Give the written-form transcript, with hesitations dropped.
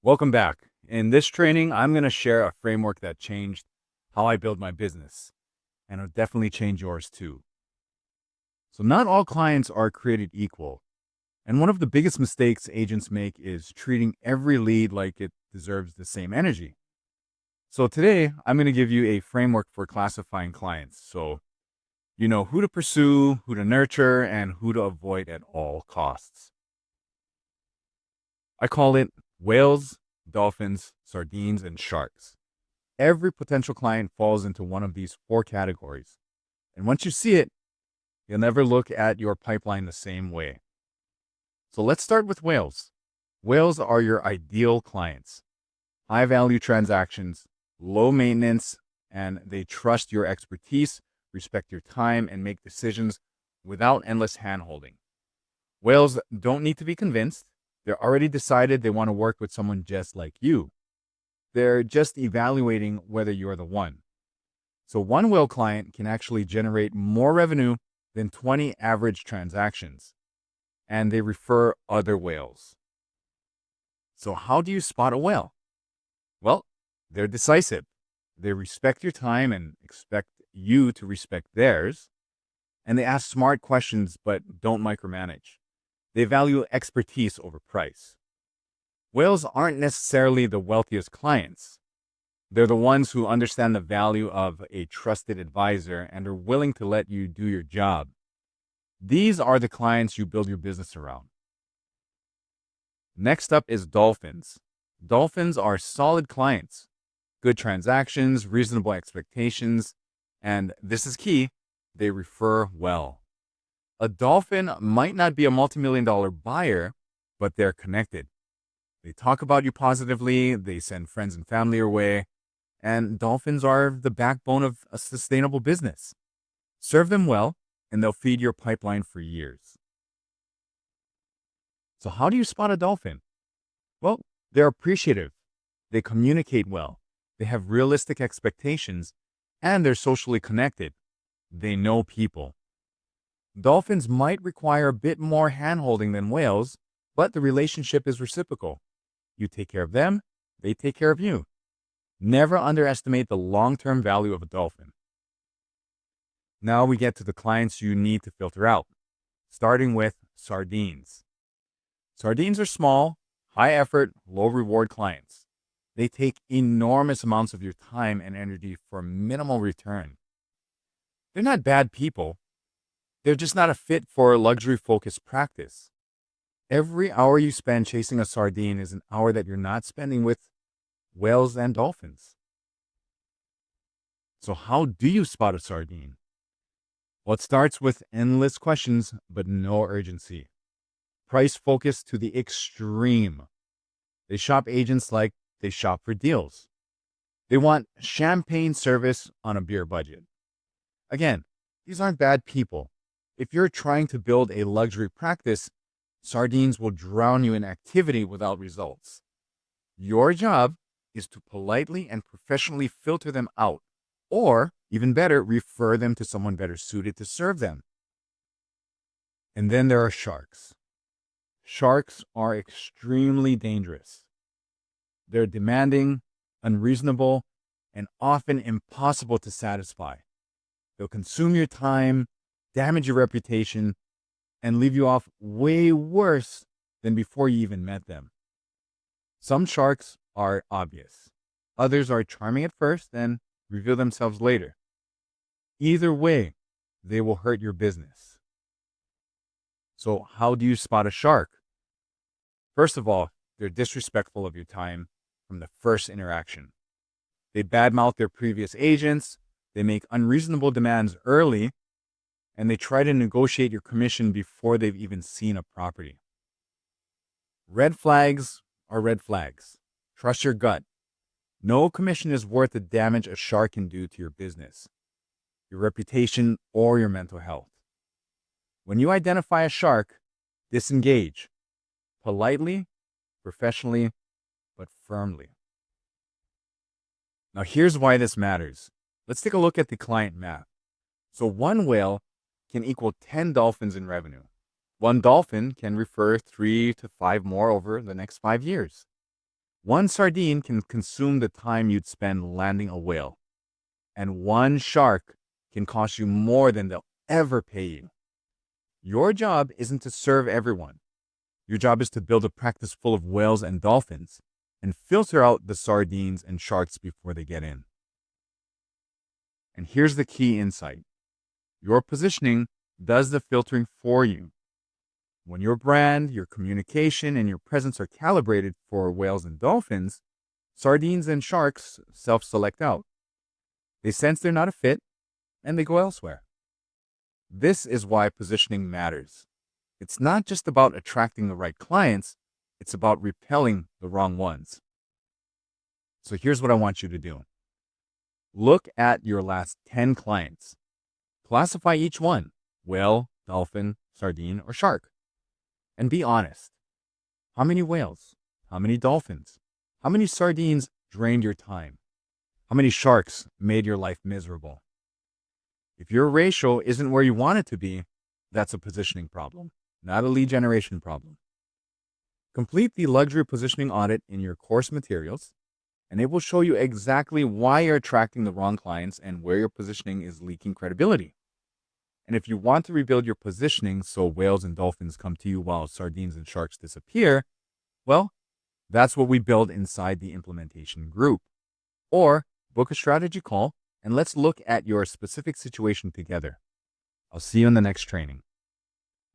Welcome back. In this training, I'm going to share a framework that changed how I build my business, and it'll definitely change yours too. So, not all clients are created equal. And one of the biggest mistakes agents make is treating every lead like it deserves the same energy. So, today, I'm going to give you a framework for classifying clients. So, you know who to pursue, who to nurture, and who to avoid at all costs. I call it whales, dolphins, sardines, and sharks. Every potential client falls into one of these four categories. And once you see it, you'll never look at your pipeline the same way. So let's start with whales. Whales are your ideal clients. High value transactions, low maintenance, and they trust your expertise, respect your time, and make decisions without endless handholding. Whales don't need to be convinced. They're already decided they want to work with someone just like you. They're just evaluating whether you're the one. So one whale client can actually generate more revenue than 20 average transactions, and they refer other whales. So how do you spot a whale? Well, they're decisive. They respect your time and expect you to respect theirs, and they ask smart questions but don't micromanage. They value expertise over price. Whales aren't necessarily the wealthiest clients. They're the ones who understand the value of a trusted advisor and are willing to let you do your job. These are the clients you build your business around. Next up is dolphins. Dolphins are solid clients, good transactions, reasonable expectations, and this is key, they refer well. A dolphin might not be a multi-million dollar buyer, but they're connected. They talk about you positively, they send friends and family your way, and dolphins are the backbone of a sustainable business. Serve them well, and they'll feed your pipeline for years. So, how do you spot a dolphin? Well, they're appreciative, they communicate well, they have realistic expectations, and they're socially connected. They know people. Dolphins might require a bit more handholding than whales, but the relationship is reciprocal. You take care of them, they take care of you. Never underestimate the long-term value of a dolphin. Now we get to the clients you need to filter out, starting with sardines. Sardines are small, high effort, low reward clients. They take enormous amounts of your time and energy for minimal return. They're not bad people. They're just not a fit for luxury focused practice. Every hour you spend chasing a sardine is an hour that you're not spending with whales and dolphins. So, how do you spot a sardine? Well, it starts with endless questions, but no urgency. Price focused to the extreme. They shop agents like they shop for deals. They want champagne service on a beer budget. Again, these aren't bad people. If you're trying to build a luxury practice, sardines will drown you in activity without results. Your job is to politely and professionally filter them out, or even better, refer them to someone better suited to serve them. And then there are sharks. Sharks are extremely dangerous. They're demanding, unreasonable, and often impossible to satisfy. They'll consume your time, damage your reputation, and leave you off way worse than before you even met them. Some sharks are obvious. Others are charming at first and reveal themselves later. Either way, they will hurt your business. So how do you spot a shark? First of all, they're disrespectful of your time from the first interaction. They badmouth their previous agents, they make unreasonable demands early, and they try to negotiate your commission before they've even seen a property. Red flags are red flags. Trust your gut. No commission is worth the damage a shark can do to your business, your reputation, or your mental health. When you identify a shark, disengage. Politely, professionally, but firmly. Now here's why this matters. Let's take a look at the client map. So one whale can equal 10 dolphins in revenue. One dolphin can refer 3 to 5 more over the next 5 years. One sardine can consume the time you'd spend landing a whale, and one shark can cost you more than they'll ever pay you. Your job isn't to serve everyone. Your job is to build a practice full of whales and dolphins and filter out the sardines and sharks before they get in. And here's the key insight. Your positioning does the filtering for you. When your brand, your communication, and your presence are calibrated for whales and dolphins, sardines and sharks self-select out. They sense they're not a fit, and they go elsewhere. This is why positioning matters. It's not just about attracting the right clients, it's about repelling the wrong ones. So here's what I want you to do. Look at your last 10 clients. Classify each one, whale, dolphin, sardine, or shark. And be honest. How many whales? How many dolphins? How many sardines drained your time? How many sharks made your life miserable? If your ratio isn't where you want it to be, that's a positioning problem, not a lead generation problem. Complete the luxury positioning audit in your course materials, and it will show you exactly why you're attracting the wrong clients and where your positioning is leaking credibility. And if you want to rebuild your positioning so whales and dolphins come to you while sardines and sharks disappear, well, that's what we build inside the implementation group. Or book a strategy call and let's look at your specific situation together. I'll see you in the next training.